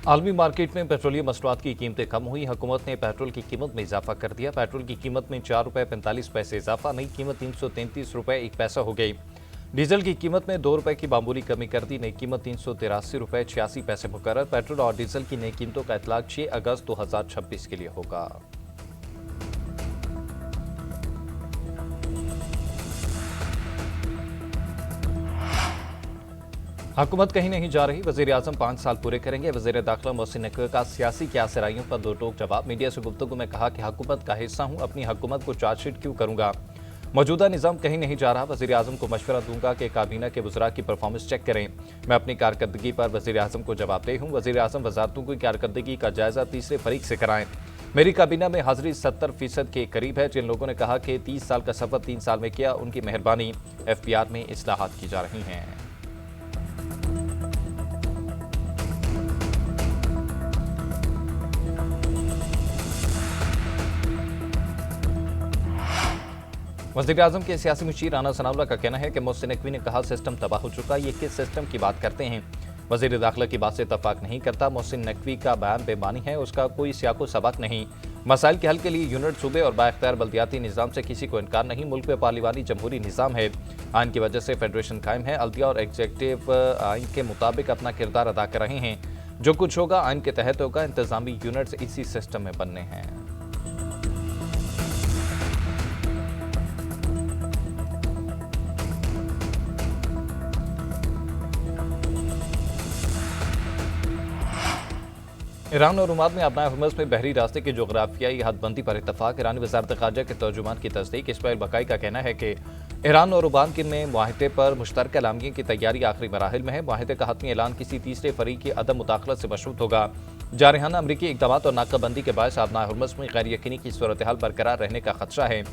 आलमी मार्केट में पेट्रोलियम मसनूआत की कीमतें कम हुई। हुकूमत ने पेट्रोल की कीमत में इजाफा कर दिया। पेट्रोल की कीमत में 4 रुपये 45 पैसे इजाफा, नई कीमत 333 रुपये 1 पैसा हो गई। डीजल की कीमत में 2 रुपये की मामूली कमी कर दी, नई कीमत 383 रुपये 86 पैसे मुकर्रर। पेट्रोल और डीजल की नई कीमतों का इतलाक 6 अगस्त 2026 के लिए होगा। हुकूमत कहीं नहीं जा रही, वज़ीर आज़म 5 साल पूरे करेंगे। वज़ीर दाखिला मोहसिन नकवी का सियासी क्यासराइयों पर दो टोक जवाब। मीडिया से गुफ्तगू में कहा कि हुकूमत का हिस्सा हूं, अपनी हुकूमत को चार्जशीट क्यों करूंगा। मौजूदा निज़ाम कहीं नहीं जा रहा। वज़ीर आज़म को मशवरा दूंगा कि काबीना के वज़रा की परफॉर्मेंस चेक करें। मैं अपनी कारकर्दगी पर वज़ीर आज़म को जवाबदेह हूँ। वज़ीर आज़म वज़ारतों की कारकर्दगी का जायज़ा तीसरे फरीक से कराएं। मेरी काबीना में हाजिरी 70% के करीब है। जिन लोगों ने कहा कि 30 साल का सफ़र 3 साल में किया, उनकी मेहरबानी। FPR में इस्लाहात की जा रही हैं। वज़ीर आज़म के सियासी मुशीर राना सनाउल्लाह का कहना है कि मोहसिन नकवी ने कहा सिस्टम तबाह हो चुका, ये किस सिस्टम की बात करते हैं। वज़ीर दाखिला की बात से इत्तफाक नहीं करता। मोहसिन नकवी का बयान बेमानी है, उसका कोई सियाको सबक नहीं। मसाइल के हल के लिए यूनिट सूबे और बाख्तियार बल्दियाती निज़ाम से किसी को इनकार नहीं। मुल्क में पार्लिमानी जमहूरी निज़ाम है, आइन की वजह से फेडरेशन कायम है। अल्दिया और एग्जीक्यूटिव आइन के मुताबिक अपना किरदार अदा कर रहे हैं। जो कुछ होगा आइन के तहत होगा। इंतजामी यूनिट्स इसी सिस्टम में बनने हैं। ईरान और ओमान में अपना हुर्मुज़ में बहरी रास्ते की जोग्राफियाई हदबंदी पर इत्तफाक। ईरानी वज़ारत ख़ारजा के तर्जुमान की तस्दीक। इस्माइल बकाई का कहना है कि ईरान और ओमान के में मुआहदे पर मुश्तरका एलामिया की तैयारी आखिरी मराहिल में है। मुआहदे का हतमी ऐलान किसी तीसरे फरीक की अदम मुदाखलत से मशरूत होगा। जारहाना अमरीकी इक़दाम और नाकाबंदी के बायस अपना हुर्मुज़ में गैर यकीनी की सूरत हाल बरकरार रहने का खदशा है।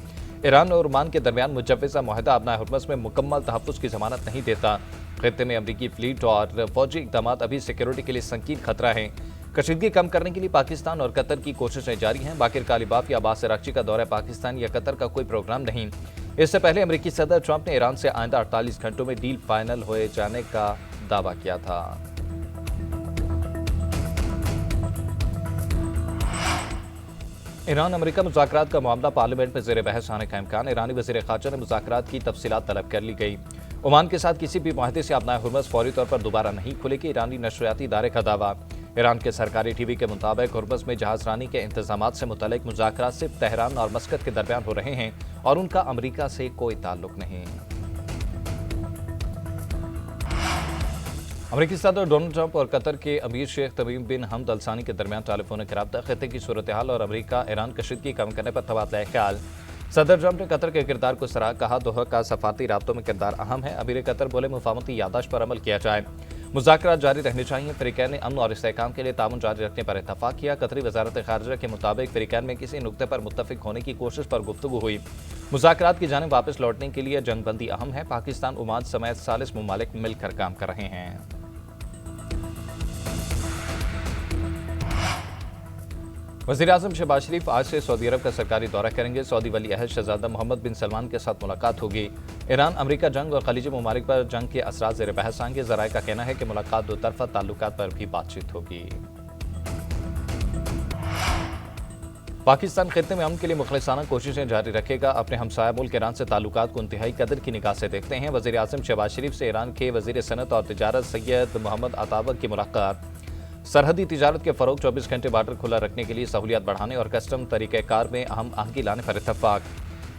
ईरान और ओमान के दरमियान मुजव्वज़ा मुआहदा अपना हुर्मुज़ में मुकम्मल तहफ़्फ़ुज़ की ज़मानत नहीं देता। खित्ते में अमरीकी फ्लीट और फौजी इक़दाम अभी सिक्योरिटी के लिए संगीन खतरा है। कशीदगी कम करने के लिए पाकिस्तान और कतर की कोशिशें जारी हैं। बाकिर कालिबाफ या अब्बास अरागची का दौरा पाकिस्तान या कतर का कोई प्रोग्राम नहीं। इससे पहले अमरीकी सदर ट्रंप ने ईरान से आइंदा 48 घंटों में डील फाइनल हो जाने का दावा किया था। ईरान अमेरिका मुज़ाकरात का मामला पार्लियामेंट में ज़ेर बहस आने का इम्कान। ईरानी वज़ीर ख़ारजा ने मुज़ाकरात की तफसीलात तलब कर ली गई। ओमान के साथ किसी भी मुआहदे से अपना हुर्मुज़ फौरी तौर पर दोबारा नहीं खुलेगी। ईरानी नशरियाती इदारे का दावा। ईरान के सरकारी टीवी के मुताबिक हुर्मुज़ में जहाज़रानी के इंतजामात से मुतल्लिक मुज़ाकरात सिर्फ तेहरान और मस्कत के दरमियान हो रहे हैं और उनका अमरीका से कोई ताल्लुक नहीं। अमरीकी सदर डोनाल्ड ट्रंप और कतर के अमीर शेख तमीम बिन हमद अल सानी के दरमियान टेलीफोनिक रब्ता, खित्ते की सूरत हाल और अमरीका ईरान कशीदगी कम करने पर तबादला ख्याल। सदर ट्रंप ने कतर के किरदार को सराहा। कहा दोहा का सफारती राब्तों में किरदार अहम है। अमीर कतर बोले मुफाहमती यादाश्त पर अमल किया जाए, मुज़ाकरात जारी रहने चाहिए। फ़रीक़ैन ने अमन और इस्तेहकाम के लिए ताउन जारी रखने पर इत्तफाक किया। कतरी वज़ारत ख़ारजा के मुताबिक फ़रीक़ैन में किसी नुक्ते पर मुत्तफ़िक होने की कोशिश पर गुफ्तगू हुई। मुज़ाकरात की जानिब वापस लौटने के लिए जंगबंदी अहम है। पाकिस्तान ओमान समेत 40 ममालिक मिलकर काम कर रहे हैं। वज़ीर आज़म शहबाज शरीफ आज से सऊदी अरब का सरकारी दौरा करेंगे। सऊदी वली अहद शहज़ादा मोहम्मद बिन सलमान के साथ मुलाकात होगी। ईरान अमरीका जंग और खलीजी ममालिक पर जंग के असरात ज़ेर बहस आएंगे। ज़राए का कहना है कि मुलाकात दो तरफ़ा ताल्लुकात पर भी बातचीत होगी। पाकिस्तान खित्ते में अमन के लिए मुखलिसाना कोशिशें जारी रखेगा। अपने हमसाया मुल्क ईरान से ताल्लुकात को इंतहाई कदर की निगाह से देखते हैं। वज़ीर आज़म शहबाज शरीफ से ईरान के वज़ीर सनत और तिजारत सैयद मोहम्मद अतावक की मुलाकात। सरहदी तिजारत के फ़रोग, 24 घंटे बार्डर खुला रखने के लिए सहूलियत बढ़ाने और कस्टम तरीक़ेकार में अहम आहंगी लाने पर इत्तफाक।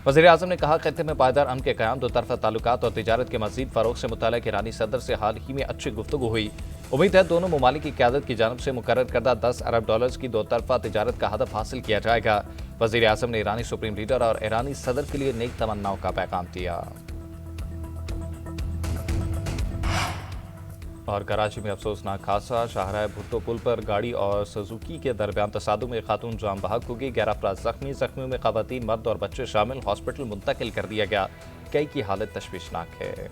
वज़ीर आज़म ने कहा खित्ते में पायदार अमन के क़याम, दो तरफ़ा ताल्लुकात और तिजारत के मज़ीद फ़रोग से मुतल्लिक़ ईरानी सदर से हाल ही में अच्छी गुफ्तगू हुई। उम्मीद है दोनों ममालिक की क़यादत की जानिब से मुकर्रर करदा $10 अरब की दो तरफ़ा तिजारत का हदफ हासिल किया जाएगा। वज़ीर आज़म ने ईरानी सुप्रीम लीडर और ईरानी सदर के लिए नेक तमन्नाओं का पैगाम दिया। और कराची में अफसोसनाक हादसा, शाहराह भुट्टो पुल पर गाड़ी और सुजुकी के दरमियान तसादुम में खातून जाम बहक हो गई। 11 अफराद जख्मी, जख्मियों में खवातीन, मर्द और बच्चे शामिल। हॉस्पिटल मुंतकिल कर दिया गया। कई की हालत तशवीशनाक है।